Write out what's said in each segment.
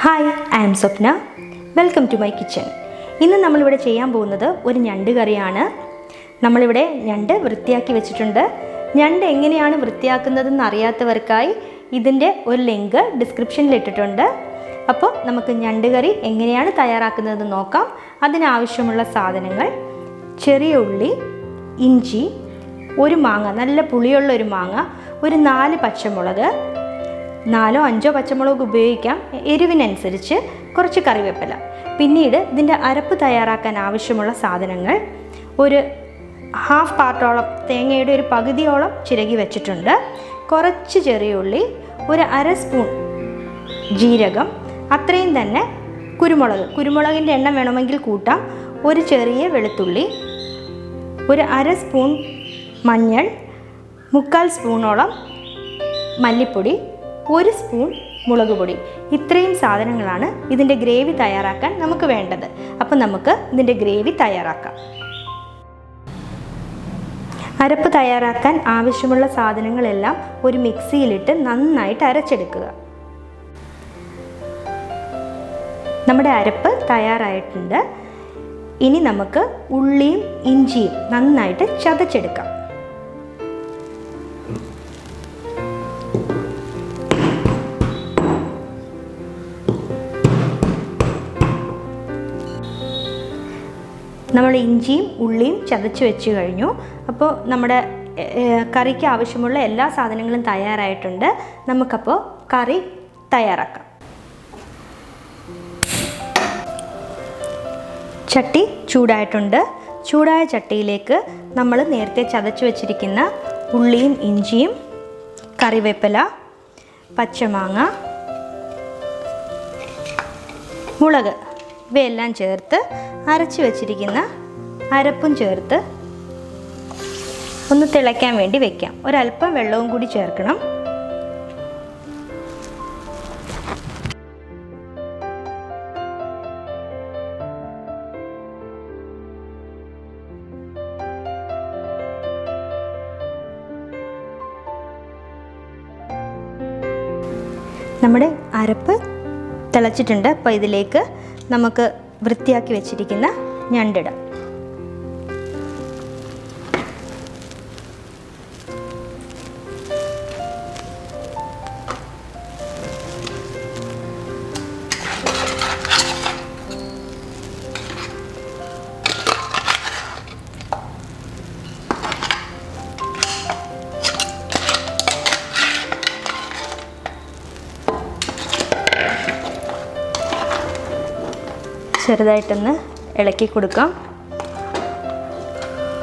Hi, I am Swapna. Welcome to my kitchen. ഇന്ന് നമ്മളിവിടെ ചെയ്യാൻ പോകുന്നത് ഒരു ഞണ്ട് കറിയാണ്. നമ്മളിവിടെ ഞണ്ട് വൃത്തിയാക്കി വെച്ചിട്ടുണ്ട്. ഞണ്ട് എങ്ങനെയാണ് വൃത്തിയാക്കുന്നതെന്ന് അറിയാത്തവർക്കായി ഇതിൻ്റെ ഒരു ലിങ്ക് ഡിസ്ക്രിപ്ഷനിൽ ഇട്ടിട്ടുണ്ട്. അപ്പോൾ നമുക്ക് ഞണ്ട് കറി എങ്ങനെയാണ് തയ്യാറാക്കുന്നതെന്ന് നോക്കാം. അതിനാവശ്യമുള്ള സാധനങ്ങൾ: ചെറിയ ഉള്ളി, ഇഞ്ചി, ഒരു മാങ്ങ, നല്ല പുളിയുള്ള ഒരു മാങ്ങ, ഒരു 4 പച്ചമുളക്, 4-5 പച്ചമുളക് ഉപയോഗിക്കാം, എരിവിനനുസരിച്ച്, കുറച്ച് കറിവേപ്പില. പിന്നീട് ഇതിൻ്റെ അരപ്പ് തയ്യാറാക്കാൻ ആവശ്യമുള്ള സാധനങ്ങൾ: ഒരു ഹാഫ് പാർട്ടോളം തേങ്ങയുടെ ഒരു പകുതിയോളം ചിരകി വെച്ചിട്ടുണ്ട്, കുറച്ച് ചെറിയ ഉള്ളി, ഒരു 1/2 സ്പൂൺ ജീരകം, അത്രയും തന്നെ കുരുമുളകിൻ്റെ എണ്ണം വേണമെങ്കിൽ കൂട്ടാം, ഒരു ചെറിയ വെളുത്തുള്ളി, ഒരു 1/2 സ്പൂൺ മഞ്ഞൾ, 1/4 സ്പൂണോളം മല്ലിപ്പൊടി, 1 സ്പൂൺ മുളക് പൊടി. ഇത്രയും സാധനങ്ങളാണ് ഇതിൻ്റെ ഗ്രേവി തയ്യാറാക്കാൻ നമുക്ക് വേണ്ടത്. അപ്പോൾ നമുക്ക് ഇതിൻ്റെ ഗ്രേവി തയ്യാറാക്കാം. അരപ്പ് തയ്യാറാക്കാൻ ആവശ്യമുള്ള സാധനങ്ങളെല്ലാം ഒരു മിക്സിയിലിട്ട് നന്നായിട്ട് അരച്ചെടുക്കുക. നമ്മുടെ അരപ്പ് തയ്യാറായിട്ടുണ്ട്. ഇനി നമുക്ക് ഉള്ളിയും ഇഞ്ചിയും നന്നായിട്ട് ചതച്ചെടുക്കാം. നമ്മൾ ഇഞ്ചിയും ഉള്ളിയും ചതച്ച് വെച്ച് കഴിഞ്ഞു. അപ്പോൾ നമ്മുടെ കറിക്ക് ആവശ്യമുള്ള എല്ലാ സാധനങ്ങളും തയ്യാറായിട്ടുണ്ട്. നമുക്കപ്പോൾ കറി തയ്യാറാക്കാം. ചട്ടി ചൂടായിട്ടുണ്ട്. ചൂടായ ചട്ടിയിലേക്ക് നമ്മൾ നേരത്തെ ചതച്ച് വെച്ചിരിക്കുന്ന ഉള്ളിയും ഇഞ്ചിയും, കറിവേപ്പില, പച്ചമാങ്ങ, മുളക് ഇവയെല്ലാം ചേർത്ത് അരച്ച് വെച്ചിരിക്കുന്ന അരപ്പും ചേർത്ത് ഒന്ന് തിളയ്ക്കാൻ വേണ്ടി വെക്കാം. ഒരല്പം വെള്ളവും കൂടി ചേർക്കണം. നമ്മുടെ അരപ്പ് തിളച്ചിട്ടുണ്ട്. അപ്പോൾ ഇതിലേക്ക് നമുക്ക് വൃത്തിയാക്കി വെച്ചിരിക്കുന്ന ഞണ്ടിടാം. ചെറുതായിട്ടൊന്ന് ഇളക്കി കൊടുക്കാം.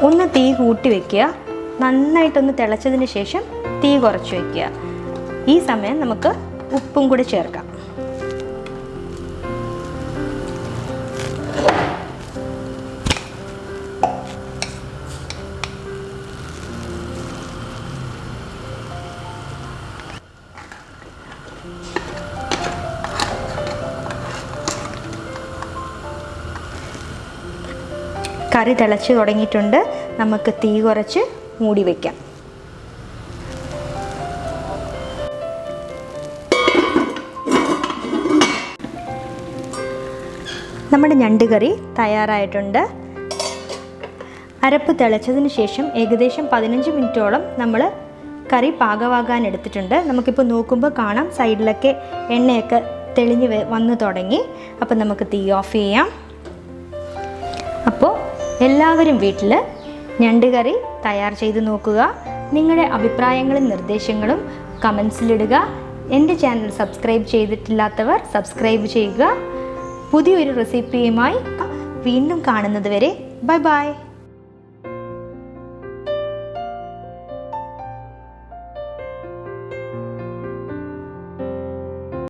ഒന്ന് തീ കൂട്ടി വയ്ക്കുക. നന്നായിട്ടൊന്ന് തിളച്ചതിന് ശേഷം തീ കുറച്ച് വയ്ക്കുക. ഈ സമയം നമുക്ക് ഉപ്പും കൂടി ചേർക്കാം. കറി തിളച്ച് തുടങ്ങിയിട്ടുണ്ട്. നമുക്ക് തീ കുറച്ച് മൂടി വയ്ക്കാം. നമ്മുടെ ഞണ്ട് കറി തയ്യാറായിട്ടുണ്ട്. അരപ്പ് തിളച്ചതിന് ശേഷം ഏകദേശം 15 മിനിറ്റോളം നമ്മൾ കറി പാകമാകാൻ എടുത്തിട്ടുണ്ട്. നമുക്കിപ്പോൾ നോക്കുമ്പോൾ കാണാം, സൈഡിലൊക്കെ എണ്ണയൊക്കെ തെളിഞ്ഞ് വന്ന് തുടങ്ങി. അപ്പോൾ നമുക്ക് തീ ഓഫ് ചെയ്യാം. അപ്പോൾ എല്ലാവരും വീട്ടിൽ ഞണ്ട് കറി തയ്യാർ ചെയ്ത് നോക്കുക. നിങ്ങളുടെ അഭിപ്രായങ്ങളും നിർദ്ദേശങ്ങളും കമൻസിലിടുക. എൻ്റെ ചാനൽ സബ്സ്ക്രൈബ് ചെയ്തിട്ടില്ലാത്തവർ സബ്സ്ക്രൈബ് ചെയ്യുക. പുതിയൊരു റെസിപ്പിയുമായി വീണ്ടും കാണുന്നത് വരെ ബൈ ബൈ.